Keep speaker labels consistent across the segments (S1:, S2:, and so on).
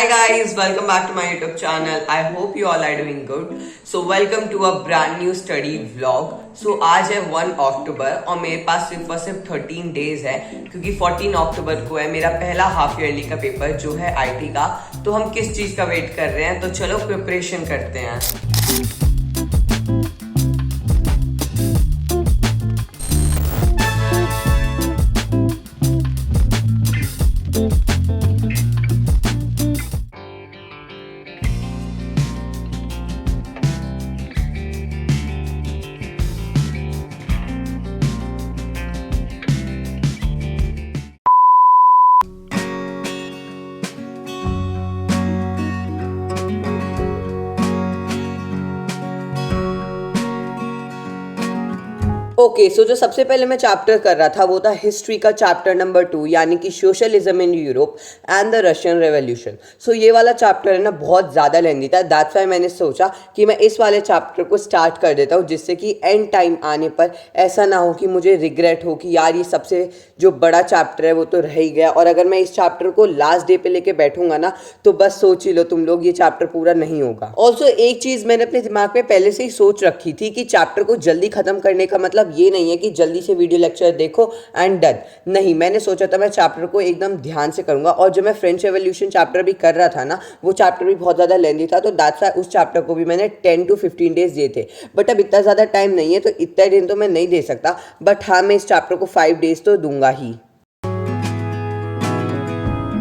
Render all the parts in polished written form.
S1: Hi guys, welcome back to my YouTube channel. I hope you all are doing good. So welcome to a brand new study vlog. So आज है 1 अक्टूबर और मेरे पास सिर्फ और सिर्फ 13 days है क्योंकि 14 अक्टूबर को है मेरा पहला हाफ ईयरली का पेपर जो है आईटी का। तो हम किस चीज का वेट कर रहे हैं, तो चलो प्रिपरेशन करते हैं। ओके सो जो सबसे पहले मैं चैप्टर कर रहा था वो था हिस्ट्री का चैप्टर नंबर 2 यानी कि socialism in Europe and the Russian revolution. So ये वाला चैप्टर है ना बहुत ज़्यादा लेंदी था, दैट्स वाई मैंने सोचा कि मैं इस वाले चैप्टर को स्टार्ट कर देता हूँ जिससे कि एंड टाइम आने पर ऐसा ना हो कि मुझे रिग्रेट हो कि यार ये सबसे जो बड़ा चैप्टर है वो तो रह ही गया, और अगर मैं इस चैप्टर को लास्ट डे पे लेके बैठूंगा ना तो बस सोच ही लो तुम लोग ये चैप्टर पूरा नहीं होगा। ऑल्सो एक चीज़ मैंने अपने दिमाग में पहले से ही सोच रखी थी कि चैप्टर को जल्दी खत्म करने का मतलब ये नहीं है कि जल्दी से वीडियो लेक्चर देखो एंड डन। नहीं, मैंने सोचा था मैं चैप्टर को एकदम ध्यान से करूंगा। और जब मैं फ्रेंच रेवोल्यूशन चैप्टर भी कर रहा था ना वो चैप्टर भी बहुत ज़्यादा लेंदी था, तो दैट्स व्हाई उस चैप्टर को भी मैंने 10 to 15 डेज दिए थे। बट अब इतना ज़्यादा टाइम नहीं है तो इतना दिन तो मैं नहीं दे सकता, बट हाँ मैं इस चैप्टर को 5 डेज तो दूंगा ही।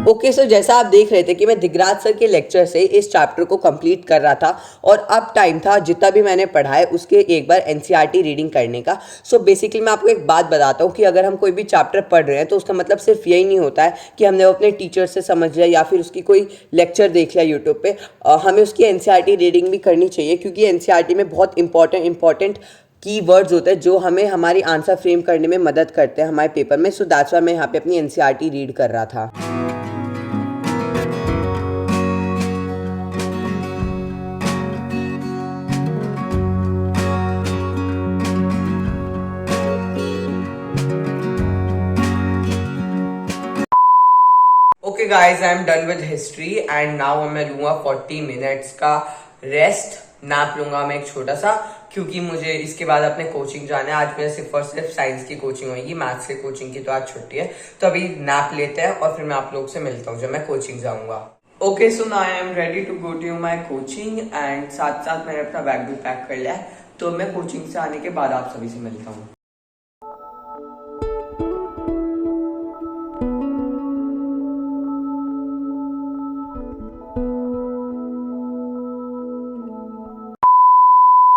S1: ओके सो जैसा आप देख रहे थे कि मैं दिगराज सर के लेक्चर से इस चैप्टर को कंप्लीट कर रहा था और अब टाइम था जितना भी मैंने पढ़ा है उसके एक बार एनसीईआरटी रीडिंग करने का। सो बेसिकली मैं आपको एक बात बताता हूँ कि अगर हम कोई भी चैप्टर पढ़ रहे हैं तो उसका मतलब सिर्फ यही नहीं होता है कि हमने वो अपने टीचर से समझ लिया या फिर उसकी कोई लेक्चर देख लिया यूट्यूब पे। हमें उसकी एनसीईआरटी रीडिंग भी करनी चाहिए क्योंकि एनसीईआरटी में बहुत इंपॉर्टेंट की वर्ड्स होते हैं जो हमें हमारी आंसर फ्रेम करने में मदद करते हैं हमारे पेपर में। सो दैट्स व्हाई मैं यहाँ पे अपनी एनसीईआरटी रीड कर रहा था। Okay guys, I am done with history and now मैं लूंगा 40 मिनट्स का रेस्ट। नैप लूंगा मैं एक छोटा सा क्योंकि मुझे इसके बाद अपने कोचिंग जाना है। आज मेरा सिर्फ और सिर्फ साइंस की कोचिंग होगी, मैथ्स की कोचिंग की तो आज छुट्टी है। तो अभी नैप लेते हैं और फिर मैं आप लोग से मिलता हूँ जब मैं कोचिंग जाऊंगा। Okay so now I am ready to go to my coaching and साथ साथ मैंने अपना बैग भी पैक कर लिया है। तो मैं कोचिंग से आने के बाद आप सभी से मिलता हूँ।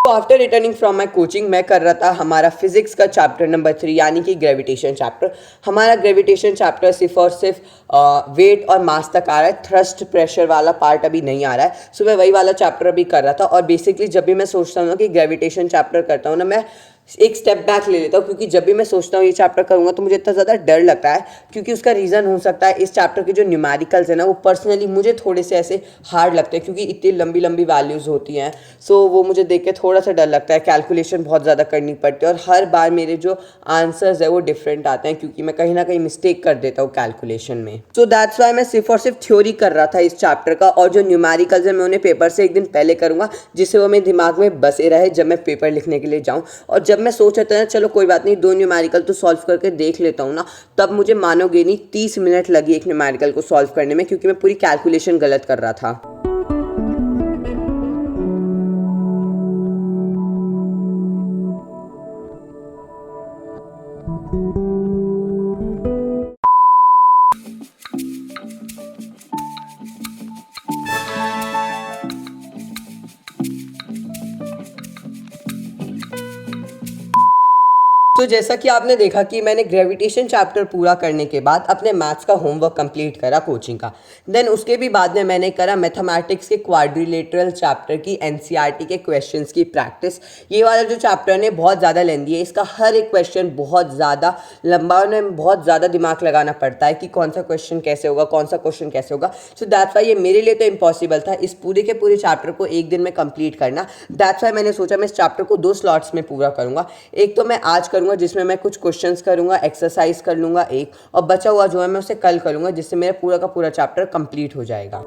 S1: तो after returning from my coaching मैं कर रहा था हमारा फिजिक्स का चैप्टर नंबर 3 यानी कि ग्रेविटेशन चैप्टर। हमारा ग्रेविटेशन चैप्टर सिर्फ और सिर्फ वेट और मास तक आ रहा है, थ्रस्ट प्रेशर वाला पार्ट अभी नहीं आ रहा है। सो मैं वही वाला चैप्टर अभी कर रहा था। और बेसिकली जब भी मैं सोचता हूँ ना कि ग्रेविटेशन चैप्टर करता हूँ ना मैं एक स्टेप बैक ले लेता हूँ क्योंकि जब भी मैं सोचता हूँ ये चैप्टर करूँगा तो मुझे इतना ज़्यादा डर लगता है क्योंकि उसका रीज़न हो सकता है इस चैप्टर के जो न्यूमेरिकल्स है ना वो पर्सनली मुझे थोड़े से ऐसे हार्ड लगते हैं क्योंकि इतनी लंबी लंबी वैल्यूज़ होती हैं। सो वो मुझे देख के थोड़ा सा डर लगता है, कैलकुलेशन बहुत ज़्यादा करनी पड़ती है और हर बार मेरे जो आंसर्स है वो डिफरेंट आते हैं क्योंकि मैं कहीं ना कहीं मिस्टेक कर देता हूँ कैलकुलेशन में। सो दैट्स वाई मैं सिर्फ और सिर्फ थ्योरी कर रहा था इस चैप्टर का, और जो न्यूमेरिकल्स है मैं उन्हें पेपर से एक दिन पहले करूँगा जिससे वो मेरे दिमाग में बसे रहे जब मैं पेपर लिखने के लिए जाऊँ। और जब मैं सोच रहा था चलो कोई बात नहीं 2 न्यूमेरिकल तो सॉल्व करके देख लेता हूँ ना, तब मुझे मानोगे नहीं 30 मिनट लगी एक न्यूमेरिकल को सॉल्व करने में क्योंकि मैं पूरी कैलकुलेशन गलत कर रहा था। तो जैसा कि आपने देखा कि मैंने ग्रेविटेशन चैप्टर पूरा करने के बाद अपने मैथ्स का होमवर्क कंप्लीट करा कोचिंग का। देन उसके भी बाद में मैंने करा मैथमेटिक्स के क्वाड्रिलेटरल चैप्टर की एनसीईआरटी के क्वेश्चंस की प्रैक्टिस। ये वाला जो चैप्टर है बहुत ज़्यादा लेंदी है, इसका हर एक क्वेश्चन बहुत ज़्यादा लंबा और बहुत ज़्यादा दिमाग लगाना पड़ता है कि कौन सा क्वेश्चन कैसे होगा, कौन सा क्वेश्चन कैसे होगा। सो दैट्स वाई ये मेरे लिए तो इम्पॉसिबल था इस पूरे के पूरे चैप्टर को एक दिन में कंप्लीट करना। दैट्स वाई मैंने सोचा मैं इस चैप्टर को 2 स्लॉट्स में पूरा करूँगा। एक तो मैं आज करूँगा जिसमें मैं कुछ क्वेश्चंस करूँगा, एक्सरसाइज कर लूँगा एक, और बचा हुआ जो है मैं उसे कल करूँगा जिससे मेरा पूरा का पूरा चैप्टर कंप्लीट हो जाएगा।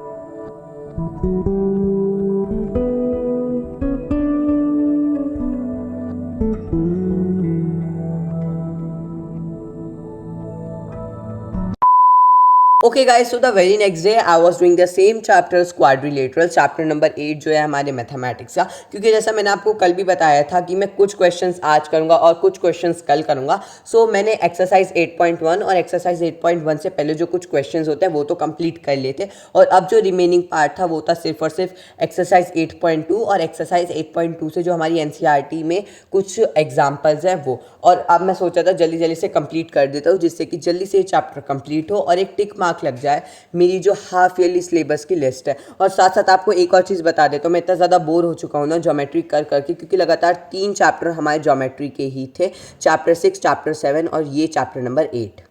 S1: Okay guys, so the very next day I was doing the same chapter quadrilateral, chapter number 8 जो है हमारे मैथमेटिक्स का। क्योंकि जैसा मैंने आपको कल भी बताया था कि मैं कुछ क्वेश्चंस आज करूंगा और कुछ क्वेश्चंस कल करूंगा। सो मैंने एक्सरसाइज 8.1 और एक्सरसाइज 8.1 से पहले जो कुछ क्वेश्चंस होते हैं वो तो कंप्लीट कर लेते, और अब जो रिमेनिंग पार्ट था वो था सिर्फ और सिर्फ एक्सरसाइज 8.2 और एक्सरसाइज 8.2 से जो हमारी एनसीईआरटी में कुछ एग्जाम्पल्स हैं वो। और अब मैं सोचा था जल्दी जल्दी से कंप्लीट कर देता हूँ, जिससे कि जल्दी से ये चैप्टर कंप्लीट हो और एक टिक मार्क लग जाए मेरी जो हाफ ईयरली सिलेबस की लिस्ट है। और साथ साथ आपको एक और चीज़ बता देता हूँ, मैं इतना ज़्यादा बोर हो चुका हूँ ना ज्योमेट्री कर करके, क्योंकि लगातार 3 चैप्टर हमारे ज्योमेट्री के ही थे, चैप्टर 6, चैप्टर 7 और ये chapter number 8।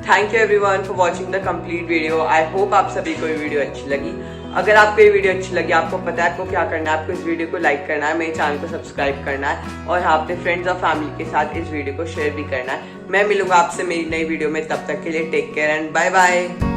S1: Thank you everyone for watching the complete video. I hope आप सभी को ये वीडियो अच्छी लगी। अगर आपको ये वीडियो अच्छी लगी, आपको पता है आपको क्या करना है, आपको इस वीडियो को लाइक करना है, मेरे चैनल को सब्सक्राइब करना है और हाँ, अपने फ्रेंड्स और फैमिली के साथ इस वीडियो को शेयर भी करना है। मैं मिलूंगा आपसे मेरी नई वीडियो में, तब तक के लिए take care and bye bye.